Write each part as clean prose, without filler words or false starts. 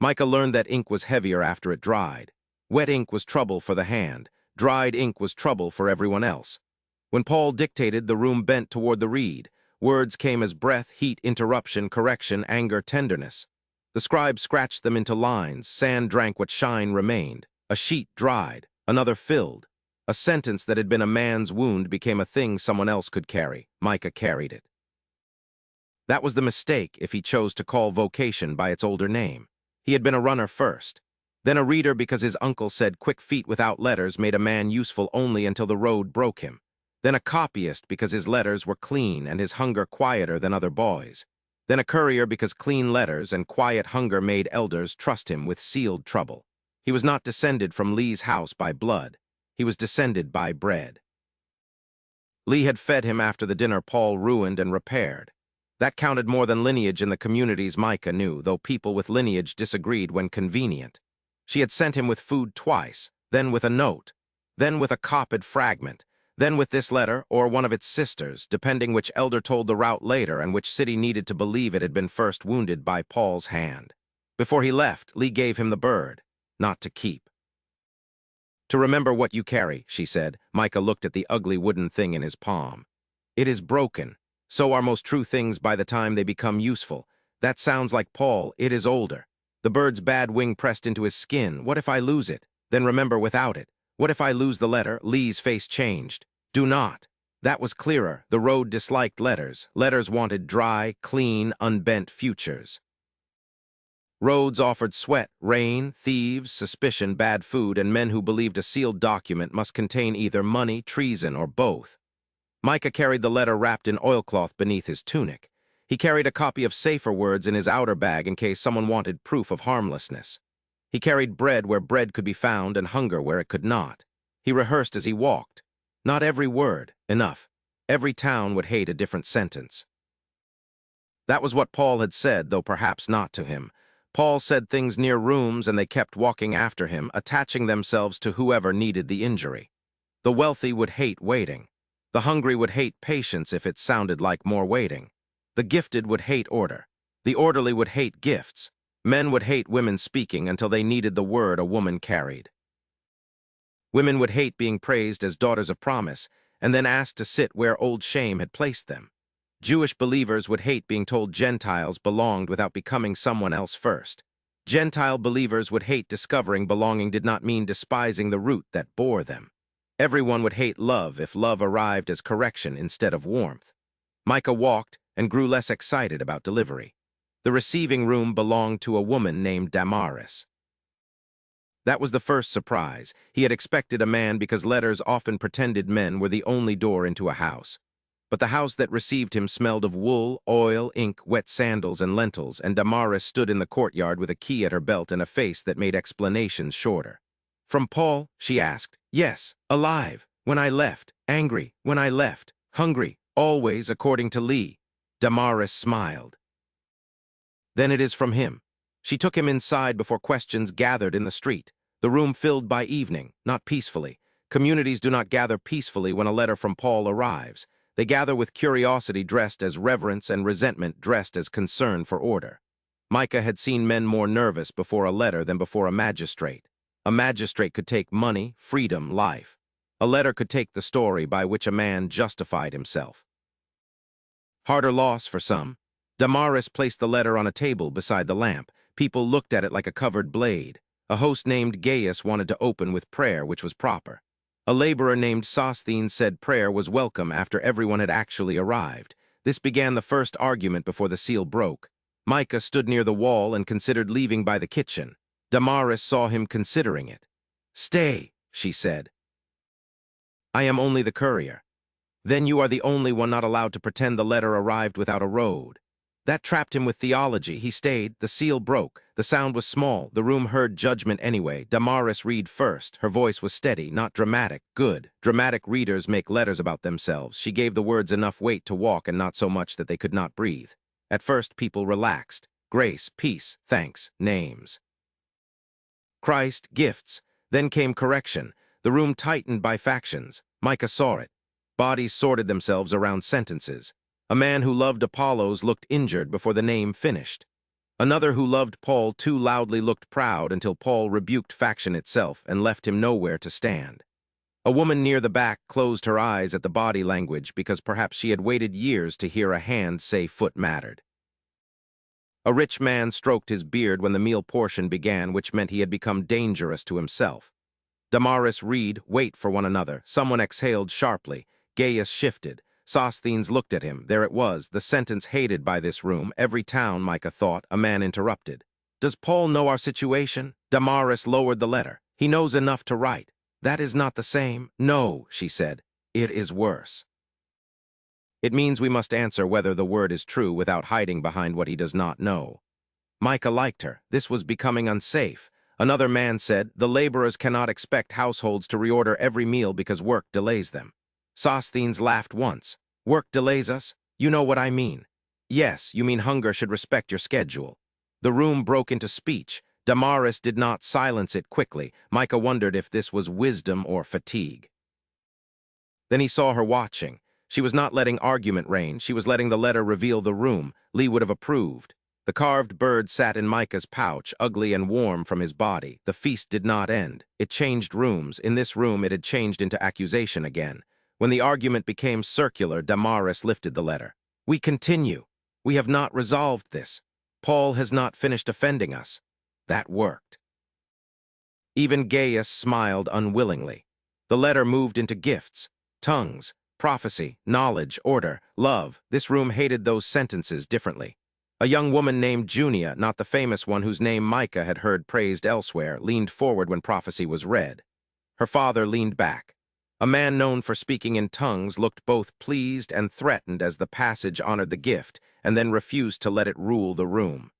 Micah learned that ink was heavier after it dried. Wet ink was trouble for the hand. Dried ink was trouble for everyone else. When Paul dictated, the room bent toward the reed. Words came as breath, heat, interruption, correction, anger, tenderness. The scribe scratched them into lines. Sand drank what shine remained. A sheet dried. Another filled. A sentence that had been a man's wound became a thing someone else could carry. Micah carried it. That was the mistake if he chose to call vocation by its older name. He had been a runner first. Then a reader because his uncle said quick feet without letters made a man useful only until the road broke him. Then a copyist because his letters were clean and his hunger quieter than other boys. Then a courier because clean letters and quiet hunger made elders trust him with sealed trouble. He was not descended from Lee's house by blood. He was descended by bread. Lee had fed him after the dinner Paul ruined and repaired. That counted more than lineage in the communities Micah knew, though people with lineage disagreed when convenient. She had sent him with food twice, then with a note, then with a copied fragment, then with this letter or one of its sisters, depending which elder told the route later and which city needed to believe it had been first wounded by Paul's hand. Before he left, Lee gave him the bird, not to keep. "To remember what you carry," she said. Micah looked at the ugly wooden thing in his palm. "It is broken. So are most true things by the time they become useful. That sounds like Paul. It is older. The bird's bad wing pressed into his skin. What if I lose it? Then remember without it. What if I lose the letter?" Lee's face changed. "Do not." That was clearer. The road disliked letters. Letters wanted dry, clean, unbent futures. Roads offered sweat, rain, thieves, suspicion, bad food, and men who believed a sealed document must contain either money, treason, or both. Micah carried the letter wrapped in oilcloth beneath his tunic. He carried a copy of safer words in his outer bag in case someone wanted proof of harmlessness. He carried bread where bread could be found and hunger where it could not. He rehearsed as he walked. Not every word, enough. Every town would hate a different sentence. That was what Paul had said, though perhaps not to him. Paul said things near rooms and they kept walking after him, attaching themselves to whoever needed the injury. The wealthy would hate waiting. The hungry would hate patience if it sounded like more waiting. The gifted would hate order. The orderly would hate gifts. Men would hate women speaking until they needed the word a woman carried. Women would hate being praised as daughters of promise and then asked to sit where old shame had placed them. Jewish believers would hate being told Gentiles belonged without becoming someone else first. Gentile believers would hate discovering belonging did not mean despising the root that bore them. Everyone would hate love if love arrived as correction instead of warmth. Micah walked and grew less excited about delivery. The receiving room belonged to a woman named Damaris. That was the first surprise. He had expected a man because letters often pretended men were the only door into a house. But the house that received him smelled of wool, oil, ink, wet sandals, and lentils, and Damaris stood in the courtyard with a key at her belt and a face that made explanations shorter. "From Paul?" she asked. "Yes, alive, when I left, angry, when I left, hungry, always according to Lee." Damaris smiled. "Then it is from him." She took him inside before questions gathered in the street. The room filled by evening, not peacefully. Communities do not gather peacefully when a letter from Paul arrives. They gather with curiosity dressed as reverence and resentment dressed as concern for order. Micah had seen men more nervous before a letter than before a magistrate. A magistrate could take money, freedom, life. A letter could take the story by which a man justified himself. Harder loss for some. Damaris placed the letter on a table beside the lamp. People looked at it like a covered blade. A host named Gaius wanted to open with prayer, which was proper. A laborer named Sosthenes said prayer was welcome after everyone had actually arrived. This began the first argument before the seal broke. Micah stood near the wall and considered leaving by the kitchen. Damaris saw him considering it. "Stay," she said. "I am only the courier." "Then you are the only one not allowed to pretend the letter arrived without a road." That trapped him with theology. He stayed. The seal broke. The sound was small. The room heard judgment anyway. Damaris read first. Her voice was steady, not dramatic. Good. Dramatic readers make letters about themselves. She gave the words enough weight to walk and not so much that they could not breathe. At first, people relaxed. Grace, peace, thanks, names. Christ, gifts. Then came correction. The room tightened by factions. Micah saw it. Bodies sorted themselves around sentences. A man who loved Apollos looked injured before the name finished. Another who loved Paul too loudly looked proud until Paul rebuked faction itself and left him nowhere to stand. A woman near the back closed her eyes at the body language because perhaps she had waited years to hear a hand say foot mattered. A rich man stroked his beard when the meal portion began, which meant he had become dangerous to himself. Damaris, Reed, wait for one another. Someone exhaled sharply. Gaius shifted. Sosthenes looked at him. There it was, the sentence hated by this room. Every town, Micah thought. A man interrupted. Does Paul know our situation? Damaris lowered the letter. He knows enough to write. That is not the same. No, she said. It is worse. It means we must answer whether the word is true without hiding behind what he does not know. Micah liked her. This was becoming unsafe. Another man said, the laborers cannot expect households to reorder every meal because work delays them. Sosthenes laughed once. Work delays us? You know what I mean. Yes, you mean hunger should respect your schedule. The room broke into speech. Damaris did not silence it quickly. Micah wondered if this was wisdom or fatigue. Then he saw her watching. She was not letting argument reign. She was letting the letter reveal the room. Lee would have approved. The carved bird sat in Micah's pouch, ugly and warm from his body. The feast did not end. It changed rooms. In this room, it had changed into accusation again. When the argument became circular, Damaris lifted the letter. We continue. We have not resolved this. Paul has not finished offending us. That worked. Even Gaius smiled unwillingly. The letter moved into gifts, tongues, prophecy, knowledge, order, love. This room hated those sentences differently. A young woman named Junia, not the famous one whose name Micah had heard praised elsewhere, leaned forward when prophecy was read. Her father leaned back. A man known for speaking in tongues looked both pleased and threatened as the passage honored the gift, and then refused to let it rule the room.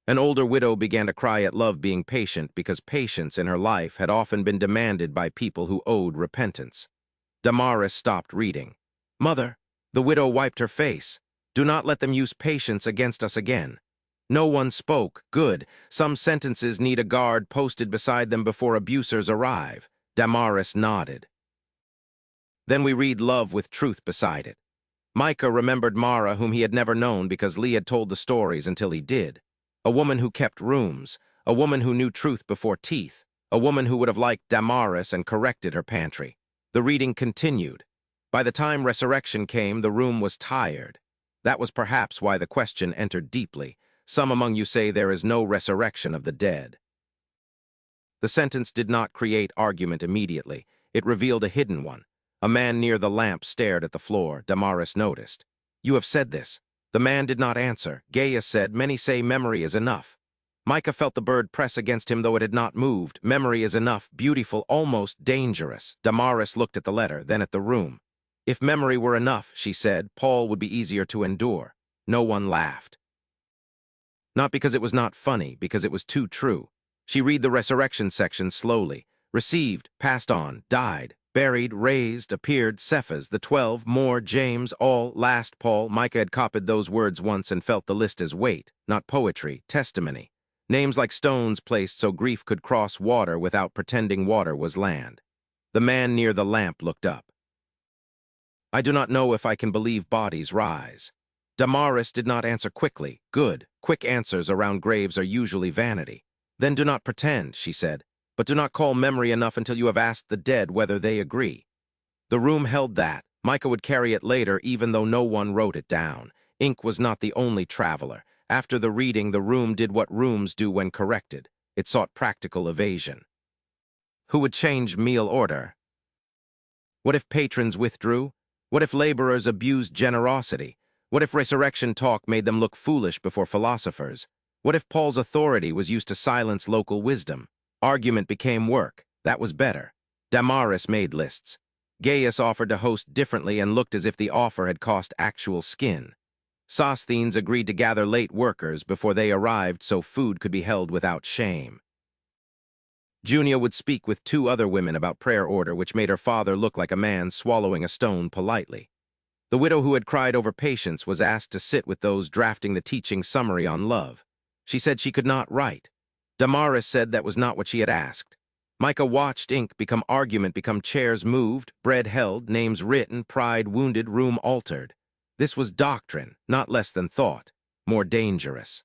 An older widow began to cry at love being patient because patience in her life had often been demanded by people who owed repentance. Damaris stopped reading. Mother, the widow wiped her face. Do not let them use patience against us again. No one spoke. Good. Some sentences need a guard posted beside them before abusers arrive. Damaris nodded. Then we read love with truth beside it. Micah remembered Mara, whom he had never known because Lee had told the stories until he did. A woman who kept rooms. A woman who knew truth before teeth. A woman who would have liked Damaris and corrected her pantry. The reading continued. By the time resurrection came, the room was tired. That was perhaps why the question entered deeply. Some among you say there is no resurrection of the dead. The sentence did not create argument immediately. It revealed a hidden one. A man near the lamp stared at the floor. Damaris noticed. You have said this. The man did not answer. Gaius said, many say memory is enough. Micah felt the bird press against him though it had not moved. Memory is enough, beautiful, almost dangerous. Damaris looked at the letter, then at the room. If memory were enough, she said, Paul would be easier to endure. No one laughed. Not because it was not funny, because it was too true. She read the resurrection section slowly. Received, passed on, died, buried, raised, appeared, Cephas, the 12, more, James, all, last, Paul. Micah had copied those words once and felt the list as weight, not poetry, testimony. Names like stones placed so grief could cross water without pretending water was land. The man near the lamp looked up. I do not know if I can believe bodies rise. Damaris did not answer quickly. Good. Quick answers around graves are usually vanity. Then do not pretend, she said, but do not call memory enough until you have asked the dead whether they agree. The room held that. Micah would carry it later even though no one wrote it down. Ink was not the only traveler. After the reading, the room did what rooms do when corrected. It sought practical evasion. Who would change meal order? What if patrons withdrew? What if laborers abused generosity? What if resurrection talk made them look foolish before philosophers? What if Paul's authority was used to silence local wisdom? Argument became work. That was better. Damaris made lists. Gaius offered to host differently and looked as if the offer had cost actual skin. Sosthenes agreed to gather late workers before they arrived so food could be held without shame. Junia would speak with 2 other women about prayer order, which made her father look like a man swallowing a stone politely. The widow who had cried over patience was asked to sit with those drafting the teaching summary on love. She said she could not write. Damaris said that was not what she had asked. Micah watched ink become argument, become chairs moved, bread held, names written, pride wounded, room altered. This was doctrine, not less than thought, more dangerous.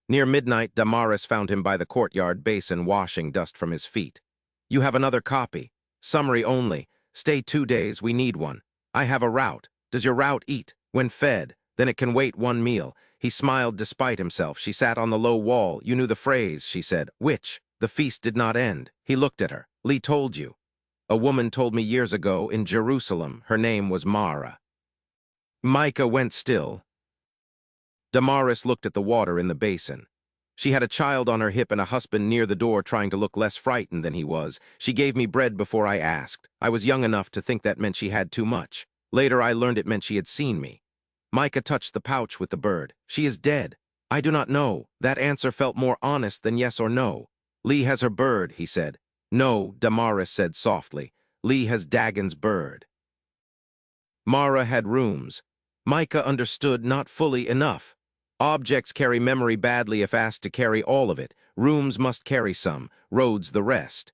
Near midnight, Damaris found him by the courtyard basin washing dust from his feet. You have another copy. Summary only. Stay 2 days, we need one. I have a route. Does your route eat? When fed, then it can wait 1 meal. He smiled despite himself. She sat on the low wall. You knew the phrase, she said. Which? The feast did not end. He looked at her. Lee told you. A woman told me years ago in Jerusalem. Her name was Mara. Micah went still. Damaris looked at the water in the basin. She had a child on her hip and a husband near the door trying to look less frightened than he was. She gave me bread before I asked. I was young enough to think that meant she had too much. Later I learned it meant she had seen me. Micah touched the pouch with the bird. She is dead. I do not know. That answer felt more honest than yes or no. Lee has her bird, he said. No, Damaris said softly. Lee has Dagon's bird. Mara had rooms. Micah understood not fully enough. Objects carry memory badly if asked to carry all of it. Rooms must carry some, roads the rest.